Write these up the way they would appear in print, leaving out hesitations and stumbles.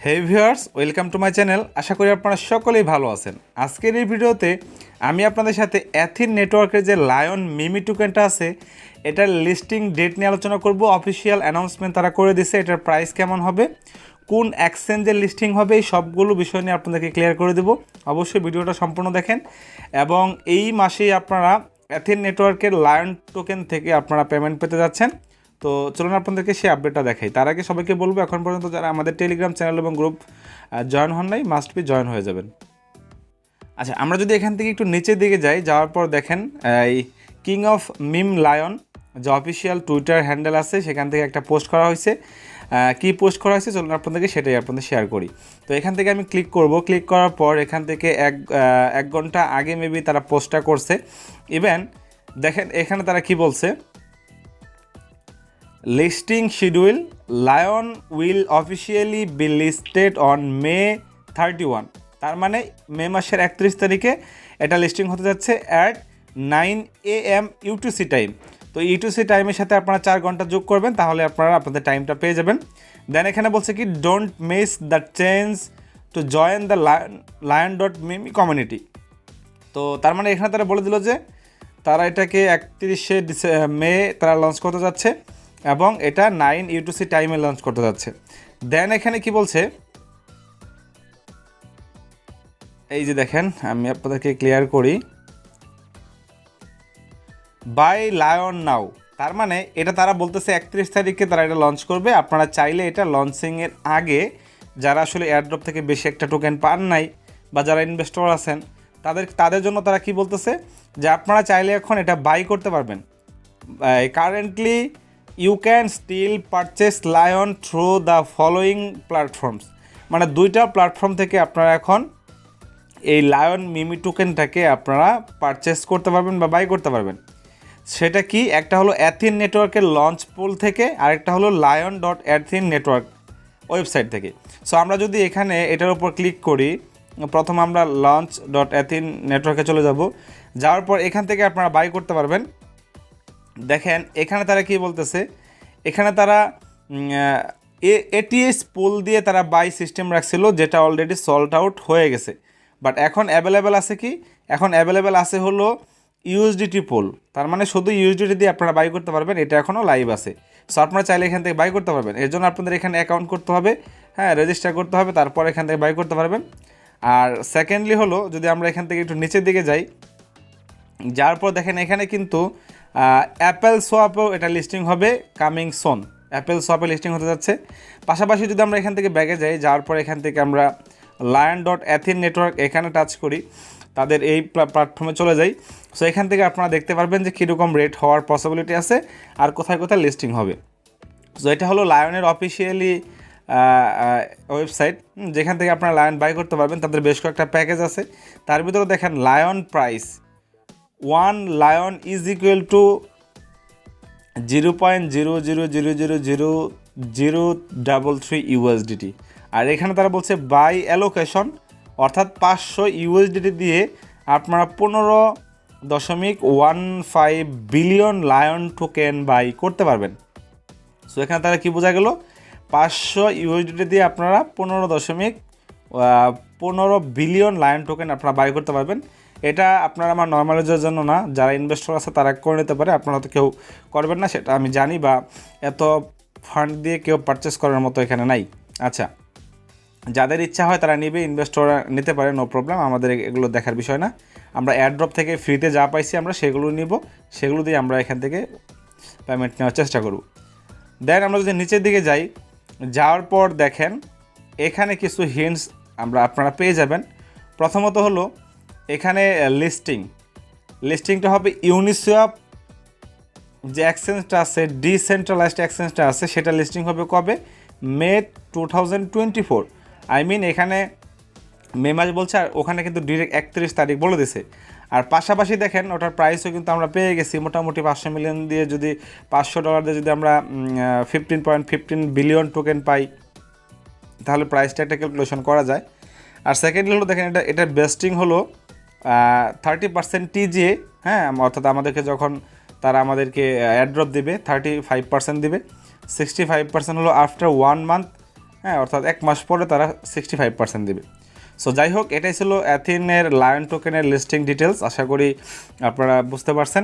Hey viewers, welcome to my channel. আশা করি আপনারা সকলেই ভালো আছেন। আজকের এই ভিডিওতে আমি আপনাদের সাথে অ্যাথিন নেটওয়ার্কের যে লায়ন মিমি টোকেনটা আছে এটার লিস্টিং ডেট নিয়ে আলোচনা করব। অফিসিয়াল অ্যানাউন্সমেন্ট তারা করে দিছে, এটার প্রাইস কেমন হবে, কোন এক্সচেঞ্জের লিস্টিং হবে, এই সবগুলো বিষয় নিয়ে আপনাদেরকে ক্লিয়ার করে দেবো। অবশ্যই ভিডিওটা সম্পূর্ণ দেখেন এবং এই মাসেই আপনারা অ্যাথিন নেটওয়ার্কের লায়ন টোকেন থেকে আপনারা পেমেন্ট পেতে যাচ্ছেন। তো চলুন আপনাদেরকে সেই আপডেটটা দেখাই। তার আগে সবাইকে বলবো, এখন পর্যন্ত যারা আমাদের টেলিগ্রাম চ্যানেল এবং গ্রুপ জয়েন হন নাই, মাস্ট বি জয়েন হয়ে যাবেন। আচ্ছা, আমরা যদি এখান থেকে একটু নিচের দিকে যাই, যাওয়ার পর দেখেন এই কিং অফ মিম লায়ন যে অফিসিয়াল টুইটার হ্যান্ডেল আছে সেখান থেকে একটা পোস্ট করা হয়েছে। কি পোস্ট করা হয়েছে চলুন আপনাদেরকে সেটাই আপনাদের শেয়ার করি। তো এখান থেকে আমি ক্লিক করব। ক্লিক করার পর এখান থেকে এক ঘন্টা আগে মেবি তারা পোস্টটা করছে। ইভেন দেখেন এখানে তারা কি বলছে, listing schedule, lion will officially be listed on May 31। তার মানে মে মাসের 31 তারিখে এটা লিস্টিং হতে যাচ্ছে অ্যাট 9 AM ইউটিসি টাইম। তো ইউটিসি টাইমের সাথে আপনারা 4 ঘন্টা যোগ করবেন, তাহলে আপনারা আপনাদের টাইমটা পেয়ে যাবেন। দেন এখানে বলছে কি, don't miss the change to join the lion.meme community. তো তার মানে এখানে তারা বলে দিল যে তারা এটাকে 31শে মে তারা লঞ্চ করতে যাচ্ছে এবং এটা 9 ইউটিসি টাইমে লঞ্চ করতে যাচ্ছে। দেন এখানে কি বলছে, এই যে দেখেন আমি আপনাদেরকে ক্লিয়ার করি, বাই লায়ন নাও। তার মানে এটা তারা বলতেছে 31 তারিখে তারা এটা লঞ্চ করবে। আপনারা চাইলে এটা লঞ্চিংয়ের আগে যারা আসলে এয়ারড্রপ থেকে বেশি একটা টোকেন পান নাই বা যারা ইনভেস্টর আছেন তাদের জন্য তারা কি বলতেছে যে আপনারা চাইলে এখন এটা বাই করতে পারবেন। Currently you can still purchase Lion through the following platforms. মানে দুইটা প্ল্যাটফর্ম থেকে আপনারা এখন এই লায়ন মিমি টোকেনটাকে আপনারা পারচেস করতে পারবেন বা বাই করতে পারবেন। সেটা কি, একটা হলো অ্যাথিন নেটওয়ার্কের লঞ্চ পুল থেকে, আরেকটা হলো lion.athene নেটওয়ার্ক ওয়েবসাইট থেকে। সো আমরা যদি এখানে এটার উপর ক্লিক করি, প্রথম আমরা launch.athene নেটওয়ার্কে চলে যাব। যাওয়ার পর এখান থেকে আপনারা বাই করতে পারবেন। দেখেন এখানে তারা কি বলতেছে, এখানে তারা এটিএস পুল দিয়ে তারা বাই সিস্টেম রাখছিল, যেটা অলরেডি সল্ট আউট হয়ে গেছে। বাট এখন অ্যাভেলেবেল আছে কি, এখন অ্যাভেলেবেল আছে হলো ইউএসডিটি পুল। তার মানে শুধু ইউএসডিটি দিয়ে আপনারা বাই করতে পারবেন, এটা এখনও লাইভ আছে। সো আপনারা চাইলে এখান থেকে বাই করতে পারবেন। এর জন্য আপনাদের এখানে অ্যাকাউন্ট করতে হবে, হ্যাঁ, রেজিস্টার করতে হবে, তারপর এখান থেকে বাই করতে পারবেন। আর সেকেন্ডলি হলো, যদি আমরা এখান থেকে একটু নিচের দিকে যাই, যার পর দেখেন এখানে কিন্তু অ্যাপেল সোয়াপেও এটা লিস্টিং হবে কামিং সোন। অ্যাপেল সোয়াপে লিস্টিং হতে যাচ্ছে। পাশাপাশি যদি আমরা এখান থেকে ব্যাগে যাই, যাওয়ার পর এখান থেকে আমরা lion.athene নেটওয়ার্ক এখানে টাচ করি, তাদের এই প্ল্যাটফর্মে চলে যাই। সো এখান থেকে আপনারা দেখতে পারবেন যে কীরকম রেট হওয়ার পসিবিলিটি আছে আর কোথায় কোথায় লিস্টিং হবে। সো এটা হলো লায়নের অফিসিয়ালি ওয়েবসাইট, যেখান থেকে আপনারা লায়ন বাই করতে পারবেন। তাদের বেশ কয়েকটা প্যাকেজ আছে, তার ভিতরে দেখেন lion price 1 lion is equal to 0.000000033 USDT. আর এখানে তারা বলছে বাই অ্যালোকেশন, অর্থাৎ 500 ইউএসডিটি দিয়ে আপনারা 15.15 বিলিয়ন লায়ন টোকেন বাই করতে পারবেন। সো এখানে তারা কি বোঝা গেল, 500 ইউএসডিটি দিয়ে আপনারা 15.15 বিলিয়ন লায়ন টোকেন আপনারা বাই করতে পারবেন। এটা আপনারা আমার নর্মাল ইউজারের জন্য না, যারা ইনভেস্টর আছে তারা করে নিতে পারে, আপনারা তো কেউ করবেন না সেটা আমি জানি, বা এত ফান্ড দিয়ে কেউ পারচেস করার মতো এখানে নাই। আচ্ছা, যাদের ইচ্ছা হয় তারা নিবে, ইনভেস্টররা নিতে পারে, নো প্রবলেম, আমাদের এগুলো দেখার বিষয় না। আমরা এয়ারড্রপ থেকে ফ্রিতে যা পাইছি আমরা সেগুলো নিব, সেগুলো দিয়ে আমরা এখান থেকে পেমেন্ট নেওয়ার চেষ্টা করব। দেন আমরা যদি নিচের দিকে যাই, যাওয়ার পর দেখেন এখানে কিছু হিন্টস আপনারা পেয়ে যাবেন। প্রথমত হলো এখানে লিস্টিংটা হবে ইউনিসোয়াপ যে এক্সচেঞ্জটা আছে, ডিসেন্ট্রালাইজড এক্সচেঞ্জটা আছে, সেটা লিস্টিং হবে কবে, মে 2024। আই মিন এখানে মে মাস বলছে, আর ওখানে কিন্তু ডিরেক্ট 31 তারিখ বলে দিছে। আর পাশাপাশি দেখেন ওটার প্রাইসও কিন্তু আমরা পেয়ে গেছি, মোটামুটি 500 মিলিয়ন দিয়ে, যদি $500 দিয়ে যদি আমরা 15.15 বিলিয়ন টোকেন পাই, তাহলে প্রাইসটা একটা ক্যালকুলেশন করা যায়। আর সেকেন্ডলি হলো দেখেন এটার বেস্টিং হলো 30% টিজিএ, হ্যাঁ, অর্থাৎ আমাদেরকে যখন তারা আমাদেরকে অ্যাড্রপ দেবে 35% দেবে, 65% হলো আফটার 1 মান্থ, হ্যাঁ, অর্থাৎ 1 মাস পরে তারা 65% দেবে। সো যাই হোক, এটাই ছিল অ্যাথিনের লায়ন টোকেনের লিস্টিং ডিটেলস। আশা করি আপনারা বুঝতে পারছেন।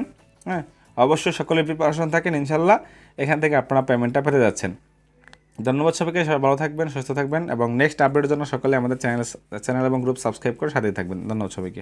হ্যাঁ, অবশ্যই সকলে প্রিপারেশন থাকেন, ইনশাল্লাহ এখান থেকে আপনারা পেমেন্টটা পেতে যাচ্ছেন। ধন্যবাদ সবাইকে, সবাই ভালো থাকবেন, সুস্থ থাকবেন এবং নেক্সট আপডেটের জন্য সকলে আমাদের চ্যানেল এবং গ্রুপ সাবস্ক্রাইব করে সাথেই থাকবেন। ধন্যবাদ সবাইকে।